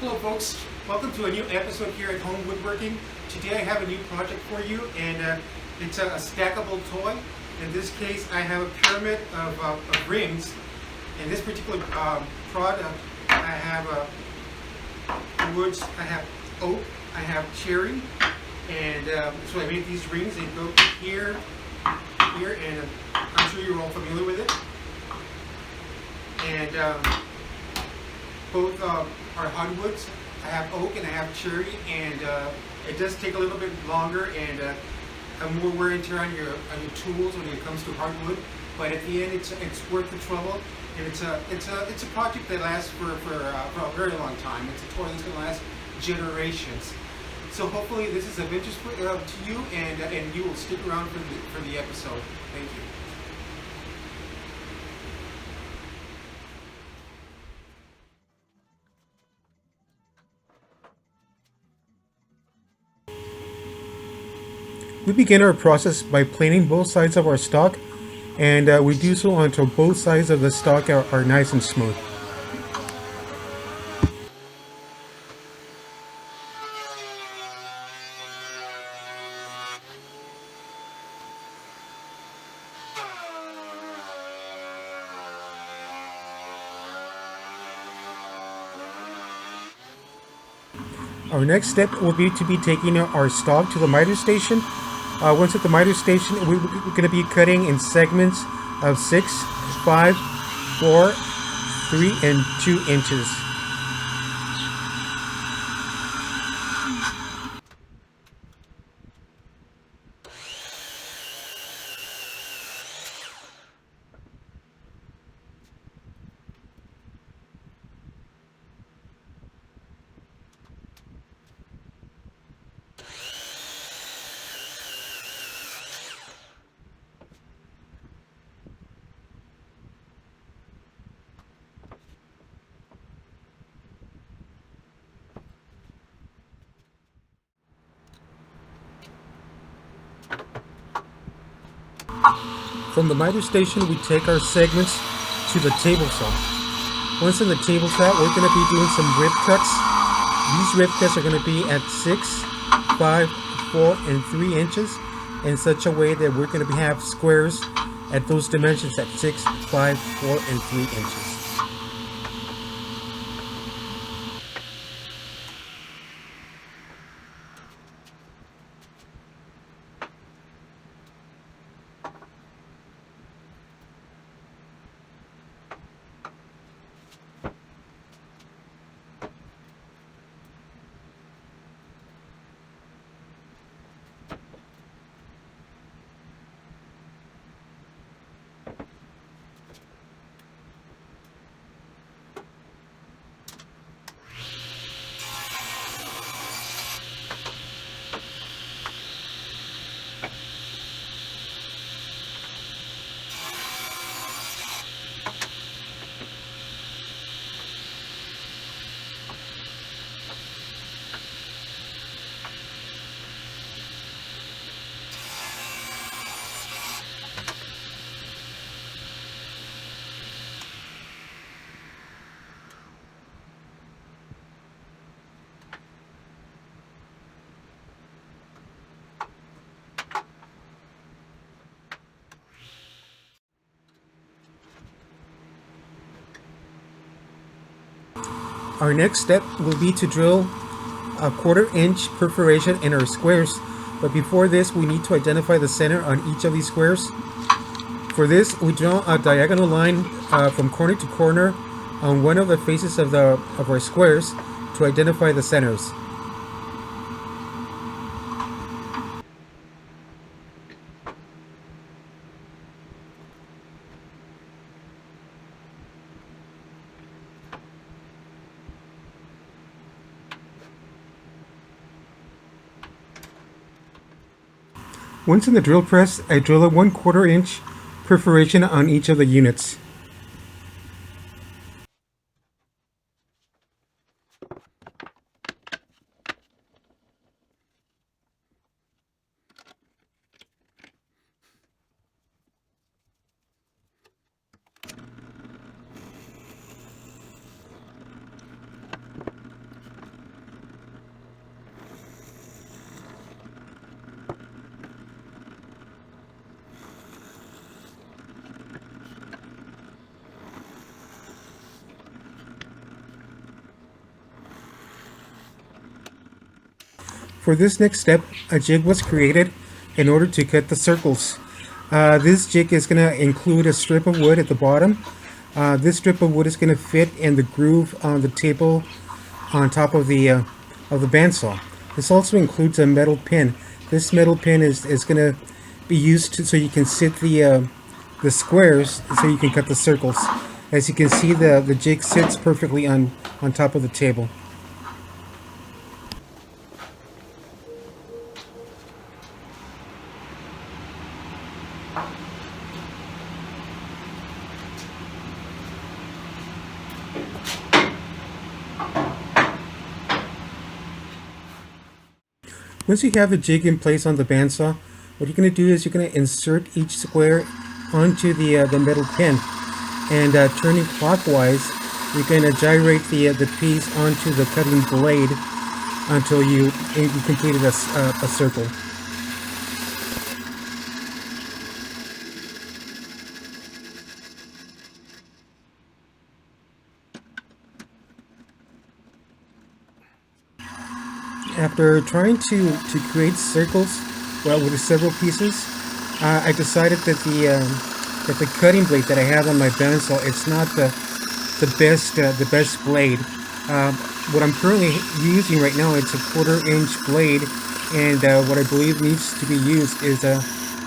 Hello folks, welcome to a new episode here at Home Woodworking. Today I have a new project for you, and it's a stackable toy. In this case I have a pyramid of rings. In this particular product I have woods, I have oak, I have cherry, and so I made these rings. They go here, here, and I'm sure you're all familiar with it. And both are hardwoods. I have oak and I have cherry, and it does take a little bit longer and more wear and tear on your tools when it comes to hardwood. But at the end, it's worth the trouble, and it's a project that lasts for a very long time. It's a toy that's going to last generations. So hopefully this is of interest to you, and you will stick around for the episode. Thank you. We begin our process by planing both sides of our stock, and we do so until both sides of the stock are nice and smooth. Our next step will be to be taking our stock to the miter station. Once at the miter station, we're going to be cutting in segments of 6, 5, 4, 3, and 2 inches. From the miter station, we take our segments to the table saw. Once in the table saw, we're going to be doing some rib cuts. These rib cuts are going to be at 6, 5, 4, and 3 inches in such a way that we're going to have squares at those dimensions at 6, 5, 4, and 3 inches. Our next step will be to drill a 1/4 inch perforation in our squares, but before this we need to identify the center on each of these squares. For this, we draw a diagonal line from corner to corner on one of the faces of our squares to identify the centers. Once in the drill press, I drill a 1/4 inch perforation on each of the units. For this next step, a jig was created in order to cut the circles. This jig is going to include a strip of wood at the bottom. This strip of wood is going to fit in the groove on the table on top of the bandsaw. This also includes a metal pin. This metal pin is going to be used so you can sit the squares so you can cut the circles. As you can see, the jig sits perfectly on top of the table. Once you have the jig in place on the bandsaw, what you're going to do is you're going to insert each square onto the metal pin, and turning clockwise, you're going to gyrate the piece onto the cutting blade until you completed a circle. After trying to create circles, well, with several pieces, I decided that the cutting blade that I have on my bandsaw, it's not the best blade. What I'm currently using right now, it's a 1/4-inch blade, and what I believe needs to be used is an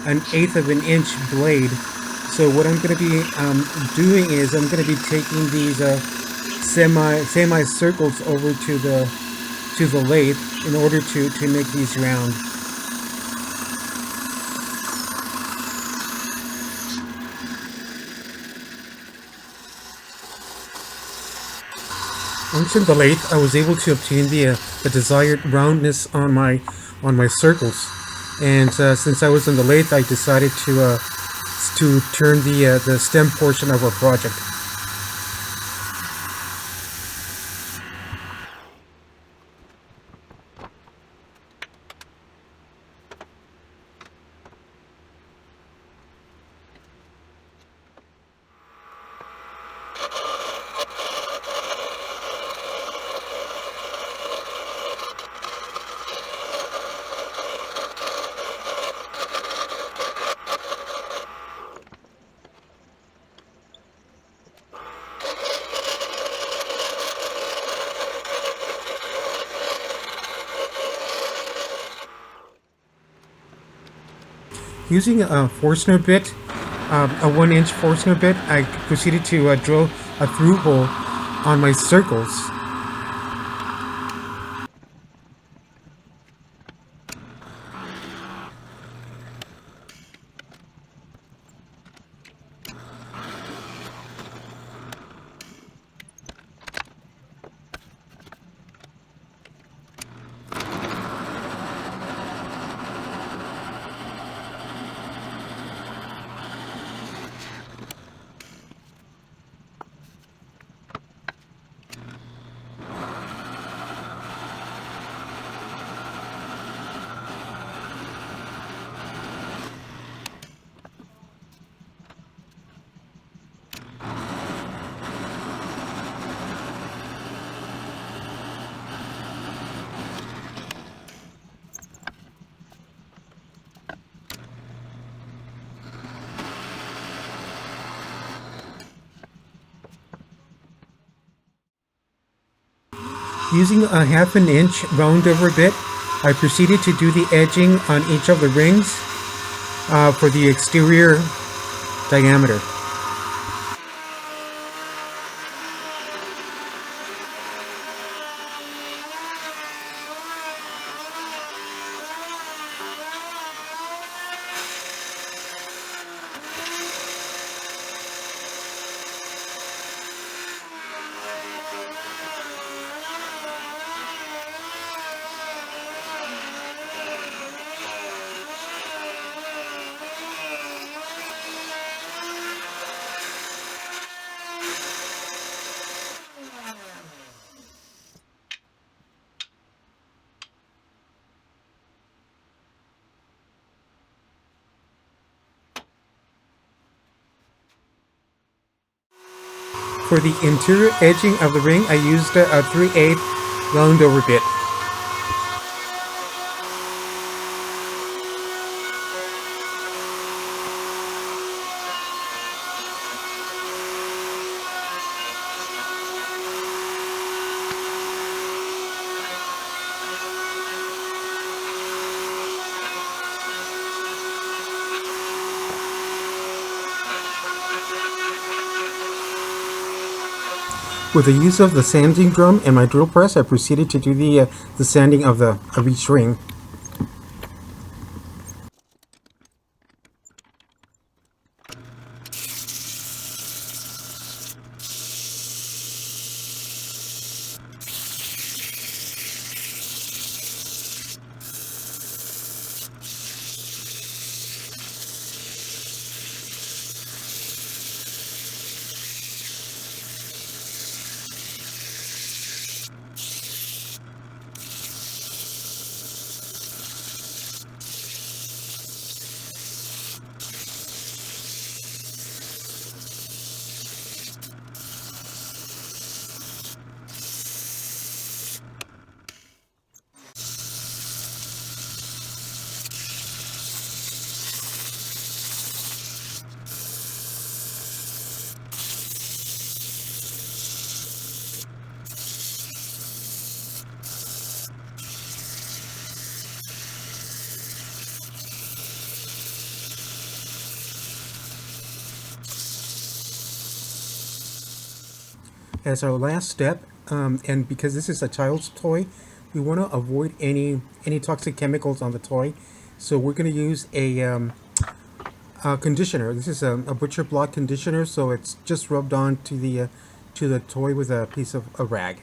1/8 of an inch blade. So what I'm going to be doing is I'm going to be taking these semi circles over to the lathe in order to make these round. Once in the lathe, I was able to obtain the desired roundness on my circles, and since I was in the lathe, I decided to turn the stem portion of our project. Using a Forstner bit, a 1-inch Forstner bit, I proceeded to drill a through hole on my circles. Using a 1/2 inch round over bit, I proceeded to do the edging on each of the rings for the exterior diameter. For the interior edging of the ring, I used a 3/8 round over bit. With the use of the sanding drum and my drill press, I proceeded to do the sanding of each ring. As our last step, and because this is a child's toy, we want to avoid any toxic chemicals on the toy. So we're going to use a conditioner. This is a butcher block conditioner, so it's just rubbed on to the toy with a piece of a rag.